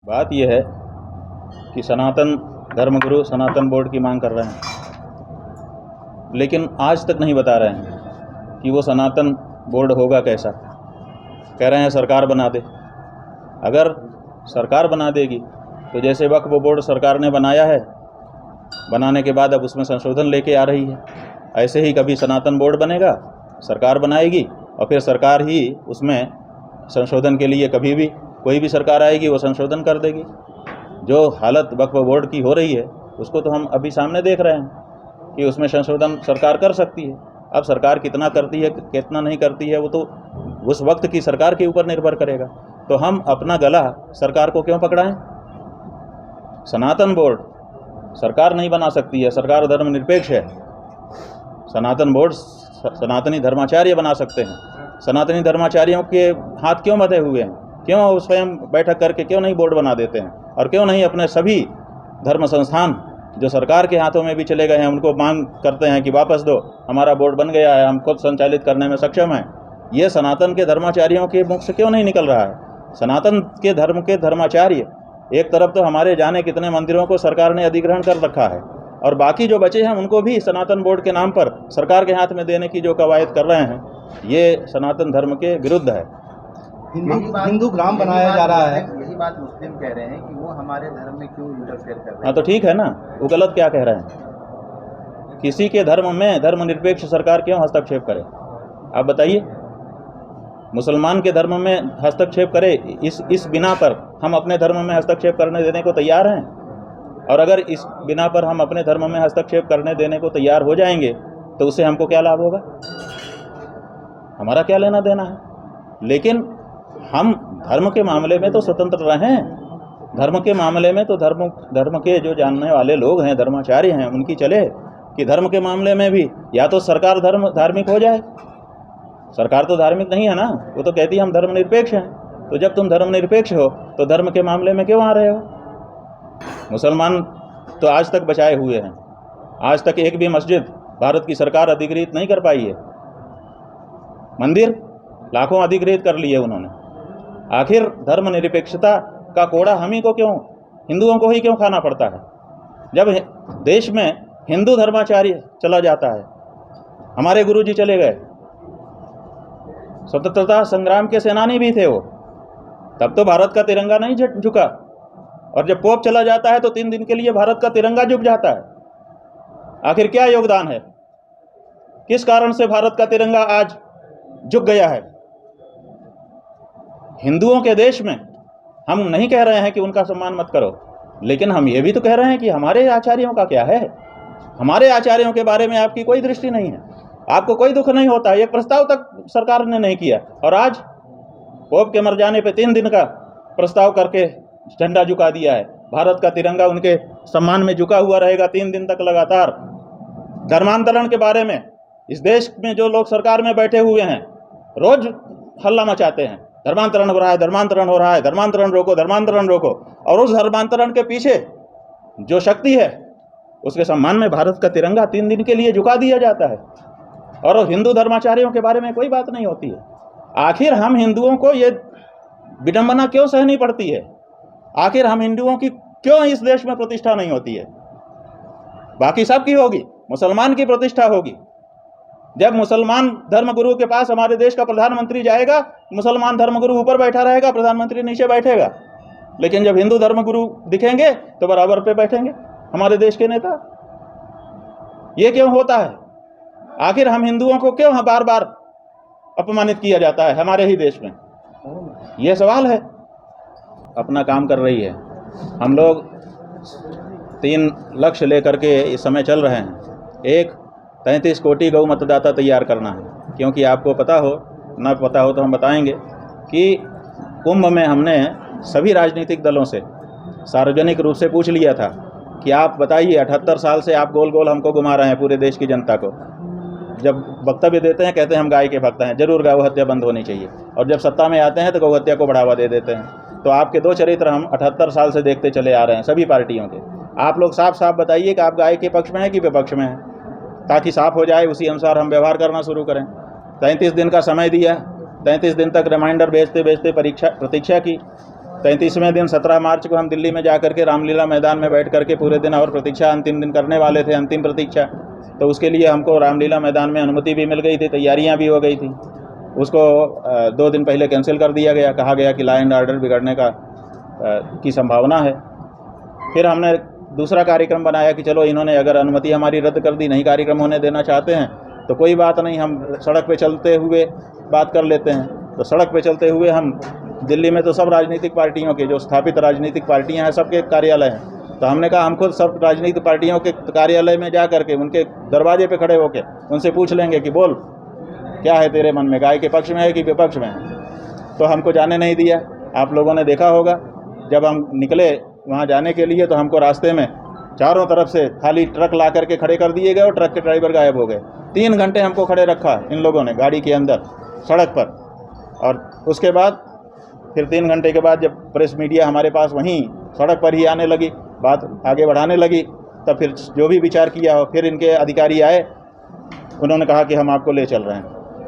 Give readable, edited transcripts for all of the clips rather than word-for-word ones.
बात यह है कि सनातन धर्मगुरु सनातन बोर्ड की मांग कर रहे हैं, लेकिन आज तक नहीं बता रहे हैं कि वो सनातन बोर्ड होगा कैसा। कह रहे हैं सरकार बना दे। अगर सरकार बना देगी तो जैसे वक्फ बोर्ड सरकार ने बनाया है, बनाने के बाद अब उसमें संशोधन लेके आ रही है, ऐसे ही कभी सनातन बोर्ड बनेगा, सरकार बनाएगी और फिर सरकार ही उसमें संशोधन के लिए कभी भी कोई भी सरकार आएगी वो संशोधन कर देगी। जो हालत वक्फ बोर्ड की हो रही है उसको तो हम अभी सामने देख रहे हैं कि उसमें संशोधन सरकार कर सकती है। अब सरकार कितना करती है कितना नहीं करती है वो तो उस वक्त की सरकार के ऊपर निर्भर करेगा। तो हम अपना गला सरकार को क्यों पकड़ाएं? सनातन बोर्ड सरकार नहीं बना सकती है, सरकार धर्मनिरपेक्ष है। सनातन बोर्ड सनातनी धर्माचार्य बना सकते हैं। सनातनी धर्माचार्यों के हाथ क्यों बंधे हुए हैं? क्यों स्वयं बैठक करके क्यों नहीं बोर्ड बना देते हैं? और क्यों नहीं अपने सभी धर्म संस्थान जो सरकार के हाथों में भी चले गए हैं उनको मांग करते हैं कि वापस दो, हमारा बोर्ड बन गया है, हम खुद संचालित करने में सक्षम हैं। ये सनातन के धर्माचार्यों के मुख से क्यों नहीं निकल रहा है? सनातन के धर्म के धर्माचार्य, एक तरफ तो हमारे जाने कितने मंदिरों को सरकार ने अधिग्रहण कर रखा है और बाकी जो बचे हैं उनको भी सनातन बोर्ड के नाम पर सरकार के हाथ में देने की जो कवायद कर रहे हैं, ये सनातन धर्म के विरुद्ध है। हिंदू ग्राम बनाया जा रहा है, यही बात मुस्लिम कह रहे हैं कि वो हमारे धर्म में क्यों इंटरफेयर कर रहे हैं। हाँ तो ठीक है ना, वो गलत क्या कह रहे हैं? किसी के धर्म में धर्मनिरपेक्ष सरकार क्यों हस्तक्षेप करे? आप बताइए। मुसलमान के धर्म में हस्तक्षेप करे, इस बिना पर हम अपने धर्म में हस्तक्षेप करने देने को तैयार हैं? और अगर इस बिना पर हम अपने धर्म में हस्तक्षेप करने देने को तैयार हो जाएंगे तो उससे हमको क्या लाभ होगा? हमारा क्या लेना देना है? लेकिन हम धर्म के मामले में तो स्वतंत्र रहें। धर्म के मामले में तो धर्म के जो जानने वाले लोग हैं, धर्माचार्य हैं, उनकी चले कि धर्म के मामले में भी या तो सरकार धार्मिक हो जाए। सरकार तो धार्मिक नहीं है ना, वो तो कहती है हम धर्मनिरपेक्ष हैं। तो जब तुम धर्मनिरपेक्ष हो तो धर्म के मामले में क्यों आ रहे हो? मुसलमान तो आज तक बचाए हुए हैं। आज तक एक भी मस्जिद भारत की सरकार अधिकृत नहीं कर पाई है। मंदिर लाखों अधिकृत कर लिए उन्होंने। आखिर धर्मनिरपेक्षता का कोड़ा हम ही को क्यों, हिंदुओं को ही क्यों खाना पड़ता है? जब देश में हिंदू धर्माचार्य चला जाता है, हमारे गुरुजी चले गए, स्वतंत्रता संग्राम के सेनानी भी थे वो, तब तो भारत का तिरंगा नहीं झुका। और जब पोप चला जाता है तो 3 दिन के लिए भारत का तिरंगा झुक जाता है। आखिर क्या योगदान है? किस कारण से भारत का तिरंगा आज झुक गया है? हिंदुओं के देश में हम नहीं कह रहे हैं कि उनका सम्मान मत करो, लेकिन हम ये भी तो कह रहे हैं कि हमारे आचार्यों का क्या है? हमारे आचार्यों के बारे में आपकी कोई दृष्टि नहीं है, आपको कोई दुख नहीं होता। एक प्रस्ताव तक सरकार ने नहीं किया और आज पोप के मर जाने पे 3 दिन का प्रस्ताव करके झंडा झुका दिया है। भारत का तिरंगा उनके सम्मान में झुका हुआ रहेगा 3 दिन तक लगातार। धर्मांतरण के बारे में इस देश में जो लोग सरकार में बैठे हुए हैं रोज हल्ला मचाते हैं, धर्मांतरण हो रहा है, धर्मांतरण हो रहा है, धर्मांतरण रोको, धर्मांतरण रोको। और उस धर्मांतरण के पीछे जो शक्ति है उसके सम्मान में भारत का तिरंगा 3 दिन के लिए झुका दिया जाता है और हिंदू धर्माचार्यों के बारे में कोई बात नहीं होती है। आखिर हम हिंदुओं को ये विडंबना क्यों सहनी पड़ती है? आखिर हम हिंदुओं की क्यों इस देश में प्रतिष्ठा नहीं होती है? बाकी सबकी होगी, मुसलमान की प्रतिष्ठा होगी। जब मुसलमान धर्मगुरु के पास हमारे देश का प्रधानमंत्री जाएगा, मुसलमान धर्मगुरु ऊपर बैठा रहेगा, प्रधानमंत्री नीचे बैठेगा। लेकिन जब हिंदू धर्मगुरु दिखेंगे तो बराबर पे बैठेंगे हमारे देश के नेता। ये क्यों होता है? आखिर हम हिंदुओं को क्यों बार बार अपमानित किया जाता है हमारे ही देश में? ये सवाल है। अपना काम कर रही है। हम लोग 3 लक्ष्य लेकर के इस समय चल रहे हैं। एक 33 कोटि गौ मतदाता तैयार करना है, क्योंकि आपको पता हो ना पता हो तो हम बताएंगे कि कुंभ में हमने सभी राजनीतिक दलों से सार्वजनिक रूप से पूछ लिया था कि आप बताइए 78 साल से आप गोल गोल हमको घुमा रहे हैं पूरे देश की जनता को। जब वक्तव्य देते हैं कहते हैं हम गाय के भक्त हैं, जरूर गौ हत्या बंद होनी चाहिए, और जब सत्ता में आते हैं तो गौ हत्या को बढ़ावा दे देते हैं। तो आपके 2 चरित्र हम 78 साल से देखते चले आ रहे हैं सभी पार्टियों के। आप लोग साफ साफ बताइए कि आप गाय के पक्ष में हैं कि विपक्ष में हैं, ताकि साफ हो जाए, उसी अनुसार हम व्यवहार करना शुरू करें। 33 दिन का समय दिया, 33 दिन तक रिमाइंडर भेजते भेजते प्रतीक्षा की, 33वें दिन 17 मार्च को हम दिल्ली में जा करके रामलीला मैदान में बैठ करके पूरे दिन और प्रतीक्षा अंतिम दिन करने वाले थे, अंतिम प्रतीक्षा। तो उसके लिए हमको रामलीला मैदान में अनुमति भी मिल गई थी, तैयारियां भी हो गई थी। उसको 2 दिन पहले कैंसिल कर दिया गया, कहा गया कि लॉ एंड ऑर्डर बिगड़ने की संभावना है। फिर हमने दूसरा कार्यक्रम बनाया कि चलो इन्होंने अगर अनुमति हमारी रद्द कर दी, नहीं कार्यक्रम होने देना चाहते हैं तो कोई बात नहीं, हम सड़क पे चलते हुए बात कर लेते हैं। तो सड़क पे चलते हुए हम दिल्ली में तो सब राजनीतिक पार्टियों के जो स्थापित राजनीतिक पार्टियां हैं सबके कार्यालय हैं। तो हमने कहा हम खुद सब राजनीतिक पार्टियों के कार्यालय में जा करके उनके दरवाजे पे खड़े होकर उनसे पूछ लेंगे कि बोल क्या है तेरे मन में, गाय के पक्ष में है कि विपक्ष में है। तो हमको जाने नहीं दिया। आप लोगों ने देखा होगा जब हम निकले वहाँ जाने के लिए तो हमको रास्ते में चारों तरफ से खाली ट्रक ला करके खड़े कर दिए गए और ट्रक के ड्राइवर गायब हो गए। 3 घंटे हमको खड़े रखा इन लोगों ने गाड़ी के अंदर सड़क पर। और उसके बाद फिर 3 घंटे के बाद जब प्रेस मीडिया हमारे पास वहीं सड़क पर ही आने लगी, बात आगे बढ़ाने लगी, तब फिर जो भी विचार किया हो, फिर इनके अधिकारी आए, उन्होंने कहा कि हम आपको ले चल रहे हैं,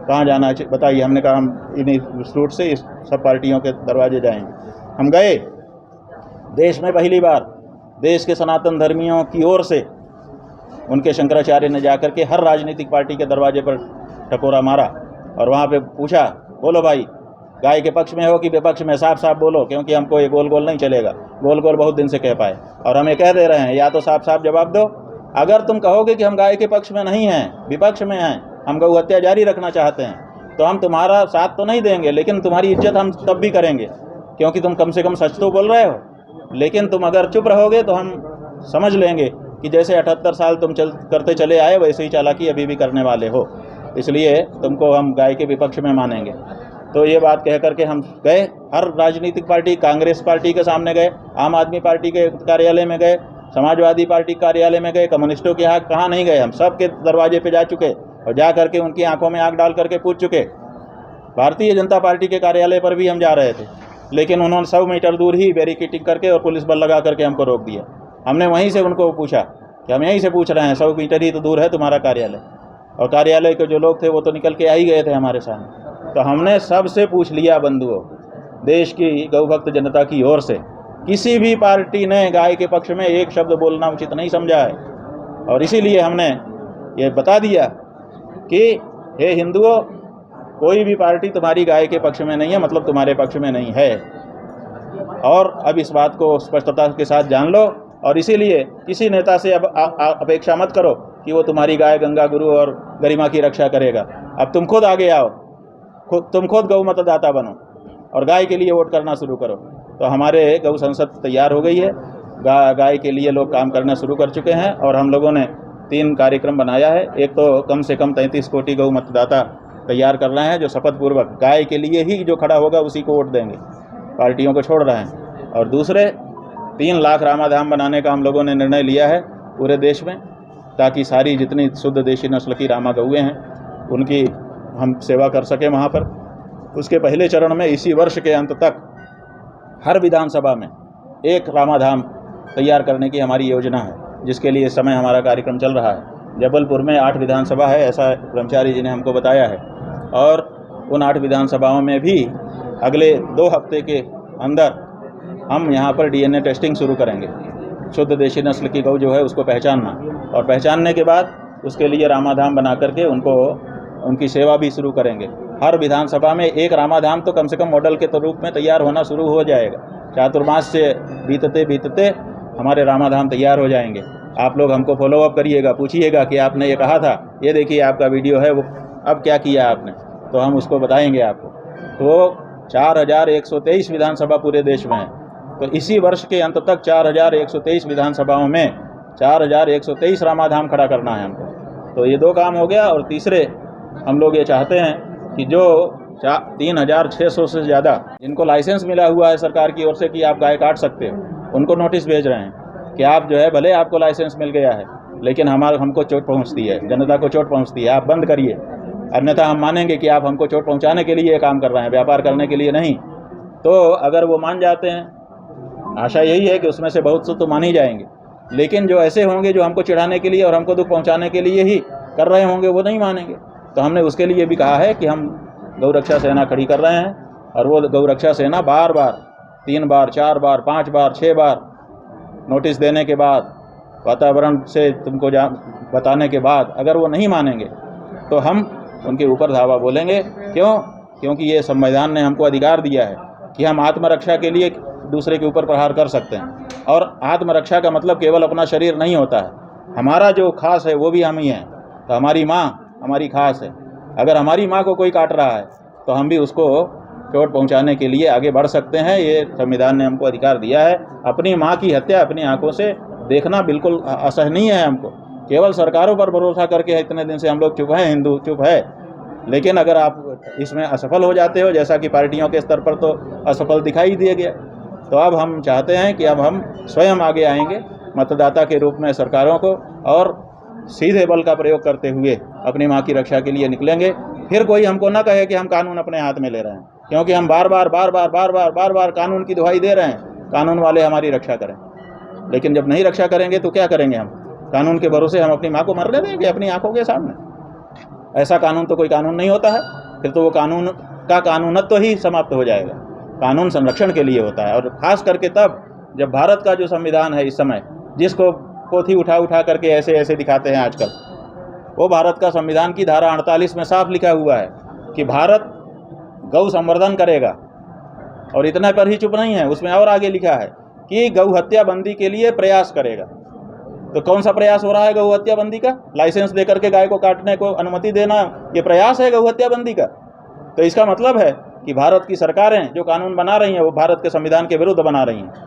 कहाँ जाना है बताइए। हमने कहा हम इन्हीं रूट से इस सब पार्टियों के दरवाजे जाएंगे। हम गए। देश में पहली बार देश के सनातन धर्मियों की ओर से उनके शंकराचार्य ने जाकर के हर राजनीतिक पार्टी के दरवाजे पर टकोरा मारा और वहाँ पे पूछा, बोलो भाई गाय के पक्ष में हो कि विपक्ष में, साफ साफ बोलो, क्योंकि हमको ये गोल गोल नहीं चलेगा। गोल गोल बहुत दिन से कह पाए और हम ये कह दे रहे हैं, या तो साफ साफ जवाब दो। अगर तुम कहोगे कि हम गाय के पक्ष में नहीं हैं, विपक्ष में हैं, हम गौ हत्या जारी रखना चाहते हैं, तो हम तुम्हारा साथ तो नहीं देंगे, लेकिन तुम्हारी इज्जत हम तब भी करेंगे, क्योंकि तुम कम से कम सच तो बोल रहे हो। लेकिन तुम अगर चुप रहोगे तो हम समझ लेंगे कि जैसे 78 साल तुम करते चले आए वैसे ही चालाकी अभी भी करने वाले हो, इसलिए तुमको हम गाय के विपक्ष में मानेंगे। तो ये बात कह करके हम गए, हर राजनीतिक पार्टी, कांग्रेस पार्टी के सामने गए, आम आदमी पार्टी के कार्यालय में गए, समाजवादी पार्टी कार्यालय में गए, कम्युनिस्टों के यहाँ कहाँ नहीं गए, हम सब के दरवाजे पे जा चुके और जा करके उनकी आंखों में आंख डाल करके पूछ चुके। भारतीय जनता पार्टी के कार्यालय पर भी हम जा रहे थे, लेकिन उन्होंने 100 मीटर दूर ही बैरिकेडिंग करके और पुलिस बल लगा करके हमको रोक दिया। हमने वहीं से उनको पूछा कि हम यहीं से पूछ रहे हैं, 100 मीटर ही तो दूर है तुम्हारा कार्यालय, और कार्यालय के जो लोग थे वो तो निकल के आ ही गए थे हमारे सामने। तो हमने सबसे पूछ लिया बंधुओं, देश की गौभक्त जनता की ओर से, किसी भी पार्टी ने गाय के पक्ष में एक शब्द बोलना उचित नहीं समझा है। और इसीलिए हमने ये बता दिया कि हे हिंदुओं, कोई भी पार्टी तुम्हारी गाय के पक्ष में नहीं है, मतलब तुम्हारे पक्ष में नहीं है। और अब इस बात को स्पष्टता के साथ जान लो, और इसीलिए किसी नेता से अब अपेक्षा मत करो कि वो तुम्हारी गाय, गंगा, गुरु और गरिमा की रक्षा करेगा। अब तुम खुद आगे आओ, तुम खुद गौ मतदाता बनो और गाय के लिए वोट करना शुरू करो। तो हमारे गौ संसद तैयार हो गई है, गाय के लिए लोग काम करना शुरू कर चुके हैं। और हम लोगों ने 3 कार्यक्रम बनाया है। एक तो कम से कम 33 कोटि गौ मतदाता तैयार कर रहे हैं जो शपथ पूर्वक गाय के लिए ही जो खड़ा होगा उसी को वोट देंगे, पार्टियों को छोड़ रहे हैं। और दूसरे 3 लाख रामाधाम बनाने का हम लोगों ने निर्णय लिया है पूरे देश में, ताकि सारी जितनी शुद्ध देशी नस्ल की रामा गौएँ हैं उनकी हम सेवा कर सकें वहाँ पर। उसके पहले चरण में इसी वर्ष के अंत तक हर विधानसभा में 1 रामाधाम तैयार करने की हमारी योजना है, जिसके लिए इस समय हमारा कार्यक्रम चल रहा है। जबलपुर में 8 विधानसभा है, ऐसा ब्रह्मचारी जी ने हमको बताया है। और उन 8 विधानसभाओं में भी अगले 2 हफ्ते के अंदर हम यहाँ पर DNA टेस्टिंग शुरू करेंगे। शुद्ध देशी नस्ल की गौ जो है उसको पहचानना, और पहचानने के बाद उसके लिए रामाधाम बना करके उनकी सेवा भी शुरू करेंगे। हर विधानसभा में 1 रामाधाम तो कम से कम मॉडल के रूप में तैयार होना शुरू हो जाएगा। चातुर्मास से बीतते बीतते हमारे रामाधाम तैयार हो जाएंगे। आप लोग हमको फॉलोअप करिएगा, पूछिएगा कि आपने ये कहा था, ये देखिए आपका वीडियो है, वो अब क्या किया आपने, तो हम उसको बताएंगे आपको। तो 4123 विधानसभा पूरे देश में है, तो इसी वर्ष के अंत तक 4123 विधानसभाओं में 4123 रामाधाम खड़ा करना है हमको। तो ये 2 काम हो गया। और तीसरे हम लोग ये चाहते हैं कि जो 3600 से ज़्यादा जिनको लाइसेंस मिला हुआ है सरकार की ओर से कि आप गाय काट सकते हो, उनको नोटिस भेज रहे हैं कि आप जो है, भले आपको लाइसेंस मिल गया है लेकिन हमको चोट पहुंचती है, जनता को चोट पहुंचती है, आप बंद करिए, अन्यथा हम मानेंगे कि आप हमको चोट पहुंचाने के लिए काम कर रहे हैं, व्यापार करने के लिए नहीं। तो अगर वो मान जाते हैं, आशा यही है कि उसमें से बहुत से तो मान ही जाएंगे, लेकिन जो ऐसे होंगे जो हमको चिढ़ाने के लिए और हमको दुख पहुँचाने के लिए ही कर रहे होंगे, वो नहीं मानेंगे। तो हमने उसके लिए भी कहा है कि हम गौ रक्षा सेना खड़ी कर रहे हैं, और वो गौ रक्षा सेना बार बार 3 बार 4 बार 5 बार 6 बार नोटिस देने के बाद, वातावरण से तुमको बताने के बाद अगर वो नहीं मानेंगे तो हम उनके ऊपर धावा बोलेंगे। क्यों? क्योंकि ये संविधान ने हमको अधिकार दिया है कि हम आत्मरक्षा के लिए दूसरे के ऊपर प्रहार कर सकते हैं। और आत्मरक्षा का मतलब केवल अपना शरीर नहीं होता है, हमारा जो खास है वो भी हम ही हैं। तो हमारी माँ हमारी खास है, अगर हमारी माँ को कोई काट रहा है तो हम भी उसको चोट पहुंचाने के लिए आगे बढ़ सकते हैं। ये संविधान ने हमको अधिकार दिया है। अपनी माँ की हत्या अपनी आंखों से देखना बिल्कुल असहनीय है हमको। केवल सरकारों पर भरोसा करके इतने दिन से हम लोग चुप हैं, हिंदू चुप है। लेकिन अगर आप इसमें असफल हो जाते हो, जैसा कि पार्टियों के स्तर पर तो असफल दिखाई दिया गया, तो अब हम चाहते हैं कि अब हम स्वयं आगे आएंगे मतदाता के रूप में सरकारों को, और सीधे बल का प्रयोग करते हुए अपनी माँ की रक्षा के लिए निकलेंगे। फिर कोई हमको ना कहे कि हम कानून अपने हाथ में ले रहे हैं, क्योंकि हम बार बार कानून की दुहाई दे रहे हैं, कानून वाले हमारी रक्षा करें। लेकिन जब नहीं रक्षा करेंगे तो क्या करेंगे? हम कानून के भरोसे हम अपनी माँ को मरने देंगे अपनी आंखों के सामने? ऐसा कानून तो कोई कानून नहीं होता है। फिर तो वो कानून का कानूनत्व ही समाप्त हो जाएगा। कानून संरक्षण के लिए होता है, और ख़ास करके तब जब भारत का जो संविधान है इस समय, जिसको पोथी उठा करके ऐसे दिखाते हैं आजकल, वो भारत का संविधान की धारा 48 में साफ लिखा हुआ है कि भारत गौ संवर्धन करेगा। और इतना पर ही चुप नहीं है, उसमें और आगे लिखा है कि गौ हत्या बंदी के लिए प्रयास करेगा। तो कौन सा प्रयास हो रहा है गौ हत्या बंदी का? लाइसेंस देकर के गाय को काटने को अनुमति देना, ये प्रयास है गौ हत्या बंदी का। तो इसका मतलब है कि भारत की सरकारें जो कानून बना रही हैं वो भारत के संविधान के विरुद्ध बना रही हैं।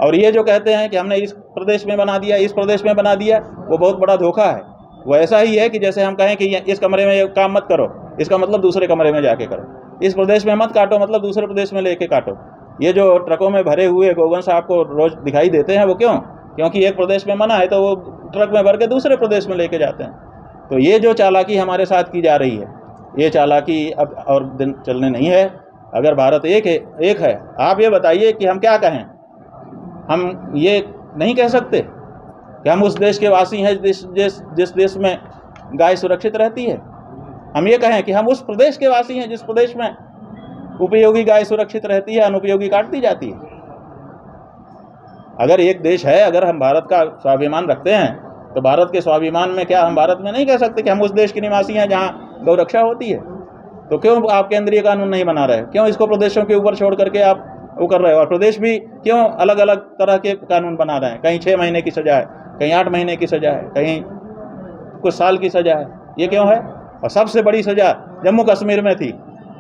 और ये जो कहते हैं कि हमने इस प्रदेश में बना दिया, इस प्रदेश में बना दिया, वो बहुत बड़ा धोखा है। वो ऐसा ही है कि जैसे हम कहें कि इस कमरे में ये काम मत करो, इसका मतलब दूसरे कमरे में जाके करो। इस प्रदेश में मत काटो, मतलब दूसरे प्रदेश में लेके काटो। ये जो ट्रकों में भरे हुए गोवंश आपको रोज दिखाई देते हैं, वो क्यों? क्योंकि एक प्रदेश में मना है तो वो ट्रक में भर के दूसरे प्रदेश में लेके जाते हैं। तो ये जो चालाकी हमारे साथ की जा रही है, ये चालाकी अब और दिन चलने नहीं है। अगर भारत एक है, आप ये बताइए कि हम क्या कहें? हम ये नहीं कह सकते कि हम उस देश के वासी हैं जिस देश में गाय सुरक्षित रहती है। हम ये कहें कि हम उस प्रदेश के वासी हैं जिस प्रदेश में उपयोगी गाय सुरक्षित रहती है, अनुपयोगी काट दी जाती है। अगर एक देश है, अगर हम भारत का स्वाभिमान रखते हैं, तो भारत के स्वाभिमान में क्या हम भारत में नहीं कह सकते कि हम उस देश के निवासी हैं जहाँ गौ रक्षा होती है? तो क्यों आप केंद्रीय कानून नहीं बना रहे? क्यों इसको प्रदेशों के ऊपर छोड़ करके आप वो कर रहे हो? और प्रदेश भी क्यों अलग अलग तरह के कानून बना रहे हैं? कहीं 6 महीने की सज़ा है, कहीं 8 महीने की सज़ा है, कहीं कुछ साल की सज़ा है। ये क्यों है? और सबसे बड़ी सज़ा जम्मू कश्मीर में थी,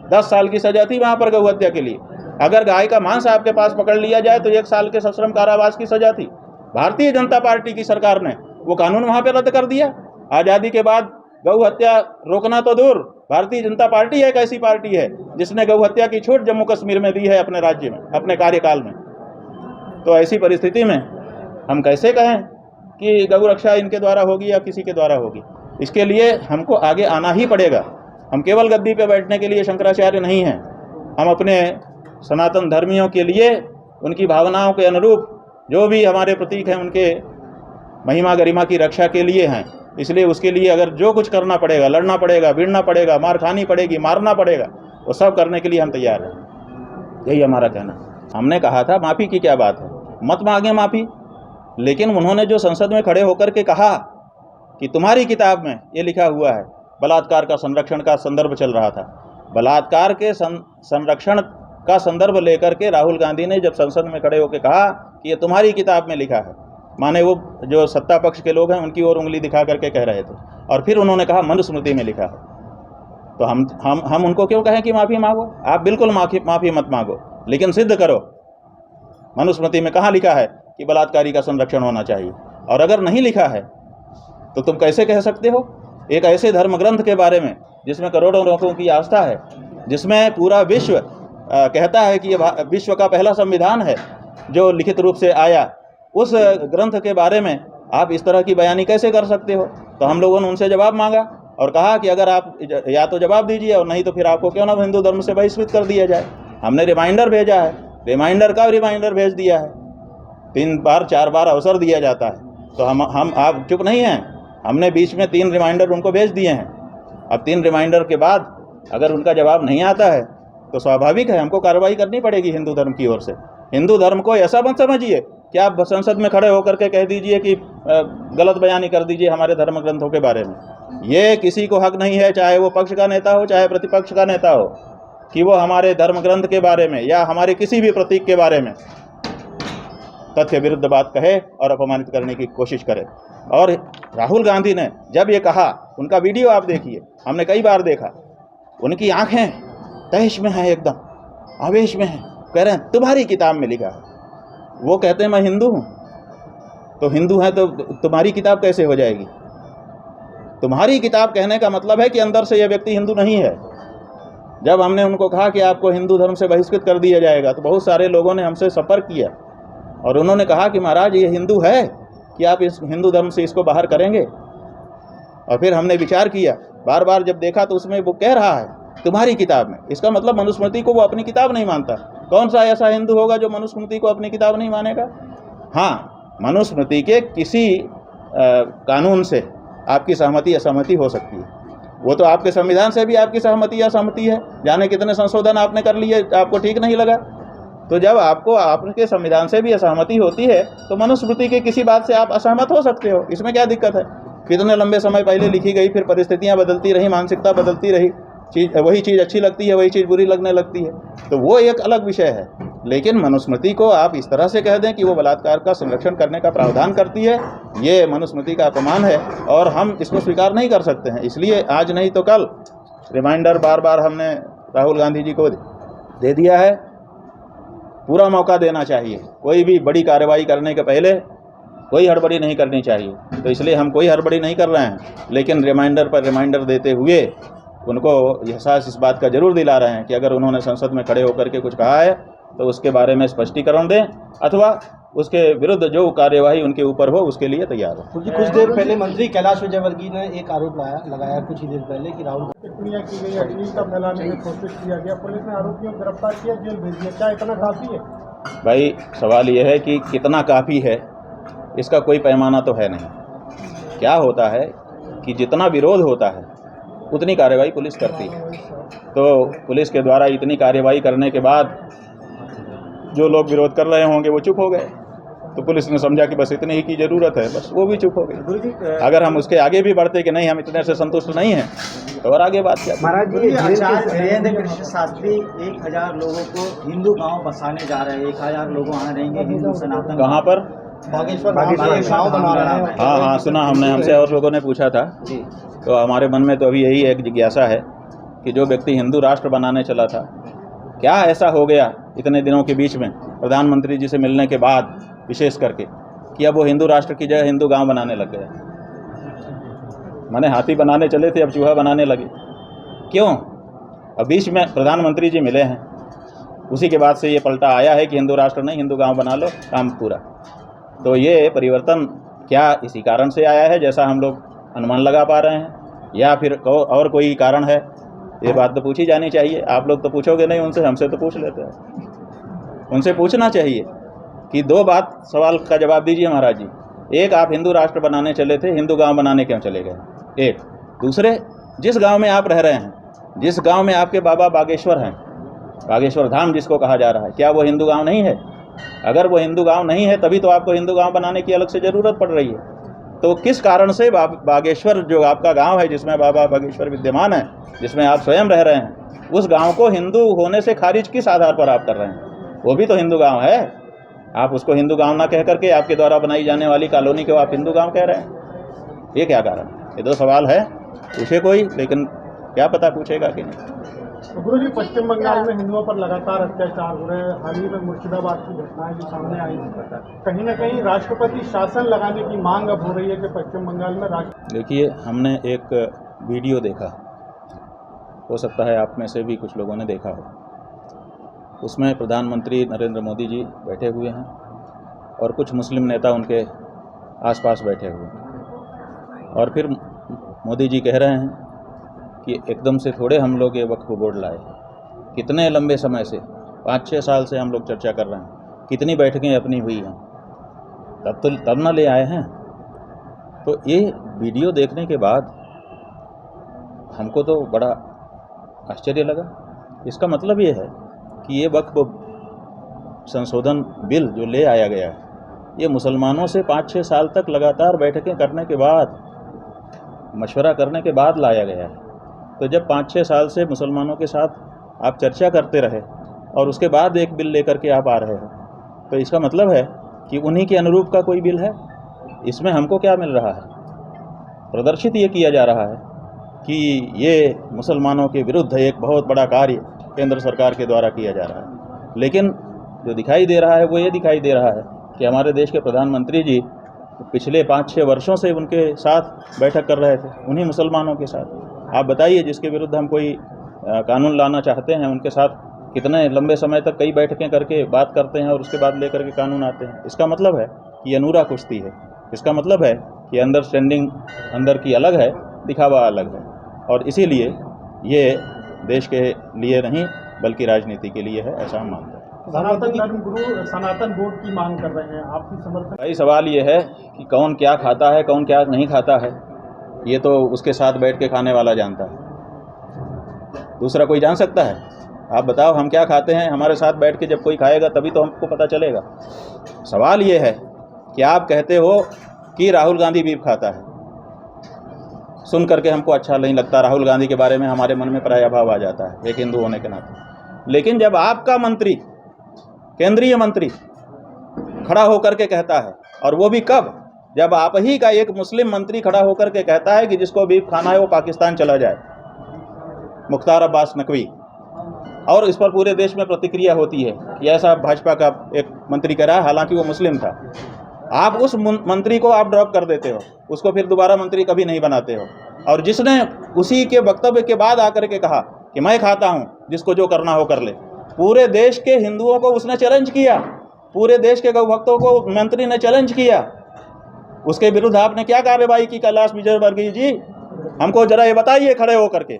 10 साल की सज़ा थी वहाँ पर गौ हत्या के लिए। अगर गाय का मांस आपके पास पकड़ लिया जाए तो 1 साल के सश्रम कारावास की सज़ा थी। भारतीय जनता पार्टी की सरकार ने वो कानून वहाँ पर रद्द कर दिया। आज़ादी के बाद गौ हत्या रोकना तो दूर, भारतीय जनता पार्टी एक ऐसी पार्टी है जिसने गौ हत्या की छूट जम्मू कश्मीर में दी है अपने राज्य में, अपने कार्यकाल में। तो ऐसी परिस्थिति में हम कैसे कहें कि गौ रक्षा इनके द्वारा होगी या किसी के द्वारा होगी? इसके लिए हमको आगे आना ही पड़ेगा। हम केवल गद्दी पे बैठने के लिए शंकराचार्य नहीं हैं। हम अपने सनातन धर्मियों के लिए उनकी भावनाओं के अनुरूप जो भी हमारे प्रतीक हैं उनके महिमा गरिमा की रक्षा के लिए हैं। इसलिए उसके लिए अगर जो कुछ करना पड़ेगा, लड़ना पड़ेगा, भिड़ना पड़ेगा, मार खानी पड़ेगी, मारना पड़ेगा, वो सब करने के लिए हम तैयार हैं। यही हमारा कहना। हमने कहा था माफ़ी की क्या बात है, मत मांगे माफ़ी। लेकिन उन्होंने जो संसद में खड़े होकर के कहा कि तुम्हारी किताब में ये लिखा हुआ है, बलात्कार का संरक्षण का संदर्भ चल रहा था, बलात्कार के संरक्षण का संदर्भ लेकर के राहुल गांधी ने जब संसद में खड़े होकर कहा कि ये तुम्हारी किताब में लिखा है, माने वो जो सत्ता पक्ष के लोग हैं उनकी ओर उंगली दिखा करके कह रहे थे। और फिर उन्होंने कहा मनुस्मृति में लिखा है। तो हम उनको क्यों कहें कि माफ़ी मांगो? आप बिल्कुल माफ़ी मत मांगो, लेकिन सिद्ध करो मनुस्मृति में कहाँ लिखा है कि बलात्कारी का संरक्षण होना चाहिए। और अगर नहीं लिखा है तो तुम कैसे कह सकते हो एक ऐसे धर्म ग्रंथ के बारे में जिसमें करोड़ों लोगों की आस्था है, जिसमें पूरा विश्व कहता है कि ये विश्व का पहला संविधान है जो लिखित रूप से आया, उस ग्रंथ के बारे में आप इस तरह की बयानी कैसे कर सकते हो? तो हम लोगों ने उनसे जवाब मांगा और कहा कि अगर आप या तो जवाब दीजिए और नहीं तो फिर आपको क्यों ना हिंदू धर्म से बहिष्कृत कर दिया जाए। हमने रिमाइंडर भेजा है, रिमाइंडर का रिमाइंडर भेज दिया है, 3 बार 4 बार अवसर दिया जाता है। तो हम आप चुप नहीं हैं, हमने बीच में 3 रिमाइंडर उनको भेज दिए हैं। अब 3 रिमाइंडर के बाद अगर उनका जवाब नहीं आता है तो स्वाभाविक है हमको कार्रवाई करनी पड़ेगी हिंदू धर्म की ओर से। हिंदू धर्म को ऐसा मत समझिए कि आप संसद में खड़े होकर के कह दीजिए कि गलत बयानी कर दीजिए हमारे धर्म ग्रंथों के बारे में। ये किसी को हक नहीं है, चाहे वो पक्ष का नेता हो चाहे प्रतिपक्ष का नेता हो, कि वो हमारे धर्म ग्रंथ के बारे में या हमारे किसी भी प्रतीक के बारे में तथ्य विरुद्ध बात कहे और अपमानित करने की कोशिश करे। और राहुल गांधी ने जब ये कहा, उनका वीडियो आप देखिए, हमने कई बार देखा, उनकी आंखें तहश में हैं, एकदम आवेश में हैं, कह रहे हैं तुम्हारी किताब में लिखा है। वो कहते हैं मैं हिंदू हूँ, तो हिंदू हैं तो तुम्हारी किताब कैसे हो जाएगी? तुम्हारी किताब कहने का मतलब है कि अंदर से यह व्यक्ति हिंदू नहीं है। जब हमने उनको कहा कि आपको हिंदू धर्म से बहिष्कृत कर दिया जाएगा, तो बहुत सारे लोगों ने हमसे संपर्क किया और उन्होंने कहा कि महाराज ये हिंदू है कि आप इस हिंदू धर्म से इसको बाहर करेंगे। और फिर हमने विचार किया, बार बार जब देखा तो उसमें वो कह रहा है तुम्हारी किताब में, इसका मतलब मनुस्मृति को वो अपनी किताब नहीं मानता। कौन सा ऐसा हिंदू होगा जो मनुस्मृति को अपनी किताब नहीं मानेगा? हाँ, मनुस्मृति के किसी कानून से आपकी सहमति असहमति हो सकती है, वो तो आपके संविधान से भी आपकी सहमति या असहमति है। जाने कितने संशोधन आपने कर लिए, आपको ठीक नहीं लगा, तो जब आपको आपके संविधान से भी असहमति होती है तो मनुस्मृति की किसी बात से आप असहमत हो सकते हो, इसमें क्या दिक्कत है? कितने लंबे समय पहले लिखी गई, फिर परिस्थितियाँ बदलती रही, मानसिकता बदलती रही, वही चीज़ अच्छी लगती है, वही चीज़ बुरी लगने लगती है, तो वो एक अलग विषय है। लेकिन मनुस्मृति को आप इस तरह से कह दें कि वो बलात्कार का संरक्षण करने का प्रावधान करती है, ये मनुस्मृति का अपमान है और हम इसको स्वीकार नहीं कर सकते हैं। इसलिए आज नहीं तो कल रिमाइंडर बार बार हमने राहुल गांधी जी को दे दिया है। पूरा मौका देना चाहिए, कोई भी बड़ी कार्रवाई करने के पहले कोई हड़बड़ी नहीं करनी चाहिए। तो इसलिए हम कोई हड़बड़ी नहीं कर रहे हैं, लेकिन रिमाइंडर पर रिमाइंडर देते हुए उनको एहसास इस बात का जरूर दिला रहे हैं कि अगर उन्होंने संसद में खड़े होकर के कुछ कहा है तो उसके बारे में स्पष्टीकरण दें, अथवा उसके विरुद्ध जो कार्यवाही उनके ऊपर हो उसके लिए तैयार हो। कुछ देर पहले मंत्री कैलाश विजयवर्गीय ने एक आरोप लगाया कुछ ही देर पहले कि राहुल टिप्पणियां की गई, अश्लीलता फैलाने की कोशिश किया गया, पुलिस ने आरोपियों को गिरफ्तार किया, जेल भेज दिया, क्या इतना काफ़ी है? भाई सवाल यह है कि कितना काफ़ी है, इसका कोई पैमाना तो है नहीं। क्या होता है कि जितना विरोध होता है उतनी कार्रवाई पुलिस करती है, तो पुलिस के द्वारा इतनी कार्रवाई करने के बाद जो लोग विरोध कर रहे होंगे वो चुप हो गए, तो पुलिस ने समझा कि बस इतने ही की ज़रूरत है, बस वो भी चुप हो गए। अगर हम उसके आगे भी बढ़ते कि नहीं हम इतने से संतुष्ट नहीं हैं, तो और आगे बात क्या? महाराज जी, आचार्य वीरेंद्र कृष्ण शास्त्री 1000 लोगों को हिंदू गांव बसाने जा रहे हैं, 1000 लोग वहाँ रहेंगे हिंदू सनातन। कहाँ पर? बागेश्वर गाँव बना रहे हैं। हाँ, सुना हमने, हमसे और लोगों ने पूछा था। तो हमारे मन में तो अभी यही एक जिज्ञासा है कि जो व्यक्ति हिंदू राष्ट्र बनाने चला था, क्या ऐसा हो गया इतने दिनों के बीच में प्रधानमंत्री जी से मिलने के बाद विशेष करके कि अब वो हिंदू राष्ट्र की जगह हिंदू गांव बनाने लग गए? माने हाथी बनाने चले थे, अब चूहा बनाने लगे, क्यों? अब बीच में प्रधानमंत्री जी मिले हैं, उसी के बाद से ये पलटा आया है कि हिंदू राष्ट्र नहीं हिंदू गांव बना लो, काम पूरा। तो ये परिवर्तन क्या इसी कारण से आया है जैसा हम लोग अनुमान लगा पा रहे हैं, या फिर और कोई कारण है? ये बात तो पूछी जानी चाहिए। आप लोग तो पूछोगे नहीं उनसे, हमसे तो पूछ लेते हैं। उनसे पूछना चाहिए कि दो बात सवाल का जवाब दीजिए महाराज जी। एक, आप हिंदू राष्ट्र बनाने चले थे, हिंदू गांव बनाने क्यों चले गए? एक। दूसरे, जिस गांव में आप रह रहे हैं, जिस गांव में आपके बाबा बागेश्वर हैं, बागेश्वर धाम जिसको कहा जा रहा है, क्या वो हिंदू गांव नहीं है? अगर वो हिंदू गांव नहीं है तभी तो आपको हिंदू गांव बनाने की अलग से ज़रूरत पड़ रही है। तो किस कारण से बागेश्वर जो आपका गांव है, जिसमें बाबा बागेश्वर विद्यमान है, जिसमें आप स्वयं रह रहे हैं, उस गांव को हिंदू होने से खारिज किस आधार पर आप कर रहे हैं? वो भी तो हिंदू गांव है। आप उसको हिंदू गांव ना कह करके आपके द्वारा बनाई जाने वाली कॉलोनी को आप हिंदू गांव कह रहे हैं, ये क्या कारण? ये दो सवाल है, पूछे कोई, लेकिन क्या पता पूछेगा कि नहीं। गुरु जी, पश्चिम बंगाल में हिंदुओं पर लगातार अत्याचार हो रहे हैं। हाल ही में मुर्शिदाबाद की घटनाएं जो सामने आई, कहीं ना कहीं राष्ट्रपति शासन लगाने की मांग अब हो रही है कि पश्चिम बंगाल में देखिए, हमने एक वीडियो देखा, हो सकता है आप में से भी कुछ लोगों ने देखा हो। उसमें प्रधानमंत्री नरेंद्र मोदी जी बैठे हुए हैं और कुछ मुस्लिम नेता उनके आसपास बैठे हुए हैं, और फिर मोदी जी कह रहे हैं कि एकदम से थोड़े हम लोग ये वक्फ बोर्ड लाए, कितने लंबे समय से 5-6 साल से हम लोग चर्चा कर रहे हैं, कितनी बैठकें अपनी हुई हैं, तब ना ले आए हैं। तो ये वीडियो देखने के बाद हमको तो बड़ा आश्चर्य लगा इसका मतलब ये है कि ये वक्फ संशोधन बिल जो ले आया गया है, ये मुसलमानों से 5-6 साल तक लगातार बैठकें करने के बाद, मशवरा करने के बाद लाया गया है। तो जब 5-6 साल से मुसलमानों के साथ आप चर्चा करते रहे और उसके बाद एक बिल लेकर के आप आ रहे हो, तो इसका मतलब है कि उन्हीं के अनुरूप का कोई बिल है। इसमें हमको क्या मिल रहा है? प्रदर्शित ये किया जा रहा है कि ये मुसलमानों के विरुद्ध एक बहुत बड़ा कार्य केंद्र सरकार के द्वारा किया जा रहा है। लेकिन जो दिखाई दे रहा है वो ये दिखाई दे रहा है कि हमारे देश के प्रधानमंत्री जी पिछले 5-6 वर्षों से उनके साथ बैठक कर रहे थे, उन्हीं मुसलमानों के साथ। आप बताइए, जिसके विरुद्ध हम कोई कानून लाना चाहते हैं, उनके साथ कितने लंबे समय तक कई बैठकें करके बात करते हैं और उसके बाद लेकर के कानून आते हैं। इसका मतलब है कि ये अनूरा कुश्ती है। इसका मतलब है कि अंडरस्टैंडिंग अंदर की अलग है, दिखावा अलग है, और इसीलिए ये देश के लिए नहीं बल्कि राजनीति के लिए है, ऐसा हम मानते हैं। सनातन धर्मगुरु सनातन बोर्ड की मांग कर रहे हैं, आपकी समर्थन? भाई सवाल ये है कि कौन क्या खाता है, कौन क्या नहीं खाता है, ये तो उसके साथ बैठ के खाने वाला जानता है, दूसरा कोई जान सकता है? आप बताओ, हम क्या खाते हैं? हमारे साथ बैठ के जब कोई खाएगा तभी तो हमको पता चलेगा। सवाल ये है कि आप कहते हो कि राहुल गांधी बीफ खाता है, सुन करके हमको अच्छा नहीं लगता, राहुल गांधी के बारे में हमारे मन में पराया भाव आ जाता है एक हिंदू होने के नाते। लेकिन जब आपका मंत्री, केंद्रीय मंत्री खड़ा होकर के कहता है, और वो भी कब? जब आप ही का एक मुस्लिम मंत्री खड़ा होकर के कहता है कि जिसको बीफ खाना है वो पाकिस्तान चला जाए, मुख्तार अब्बास नकवी, और इस पर पूरे देश में प्रतिक्रिया होती है कि ऐसा भाजपा का एक मंत्री कह रहा है, हालांकि वो मुस्लिम था। आप उस मंत्री को आप ड्रॉप कर देते हो, उसको फिर दोबारा मंत्री कभी नहीं बनाते हो। और जिसने उसी के वक्तव्य के बाद आकर के कहा कि मैं खाता हूं, जिसको जो करना हो कर ले, पूरे देश के हिंदुओं को उसने चैलेंज किया, पूरे देश के गौ भक्तों को मंत्री ने चैलेंज किया। उसके विरुद्ध आपने क्या कार्रवाई की? कैलाश विजयवर्गीय जी, हमको जरा ये बताइए खड़े होकर के।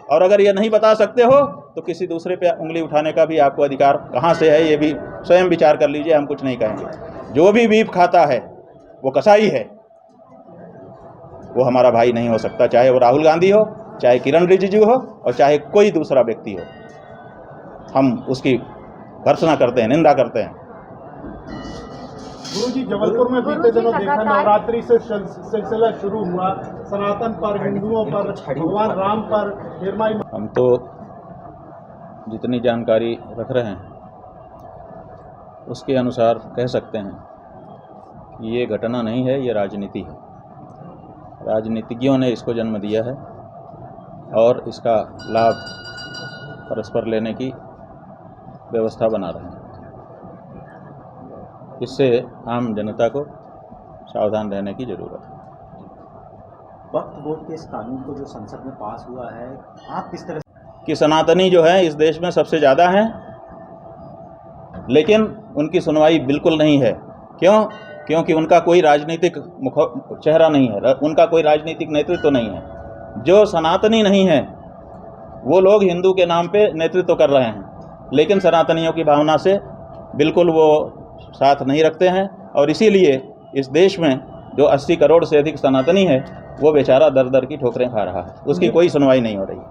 और अगर ये नहीं बता सकते हो तो किसी दूसरे पे उंगली उठाने का भी आपको अधिकार कहाँ से है, ये भी स्वयं विचार कर लीजिए, हम कुछ नहीं कहेंगे। जो भी बीफ खाता है वो कसाई है, वो हमारा भाई नहीं हो सकता, चाहे वो राहुल गांधी हो, चाहे किरण रिजिजू हो, और चाहे कोई दूसरा व्यक्ति हो। हम उसकी भर्त्सना करते हैं, निंदा करते हैं। गुरुजी, जबलपुर में बीते दिनों देखा, नवरात्रि से सिलसिला शुरू हुआ, सनातन पर, हिंदुओं पर, भगवान राम पर निर्माई। हम तो जितनी जानकारी रख रहे हैं उसके अनुसार कह सकते हैं कि ये घटना नहीं है, ये राजनीति है। राजनीतिज्ञों ने इसको जन्म दिया है और इसका लाभ परस्पर लेने की व्यवस्था बना रहे हैं। इससे आम जनता को सावधान रहने की ज़रूरत है। वक्फ बोर्ड के इस कानून को जो संसद में पास हुआ है, आप किस तरह कि सनातनी जो है इस देश में सबसे ज़्यादा हैं, लेकिन उनकी सुनवाई बिल्कुल नहीं है। क्यों? क्योंकि उनका कोई राजनीतिक चेहरा नहीं है, उनका कोई राजनीतिक नेतृत्व नहीं है। जो सनातनी नहीं है वो लोग हिंदू के नाम पे नेतृत्व कर रहे हैं, लेकिन सनातनियों की भावना से बिल्कुल वो साथ नहीं रखते हैं। और इसीलिए इस देश में जो 80 करोड़ से अधिक सनातनी है वो बेचारा दर दर की ठोकरें खा रहा है, उसकी कोई सुनवाई नहीं हो रही।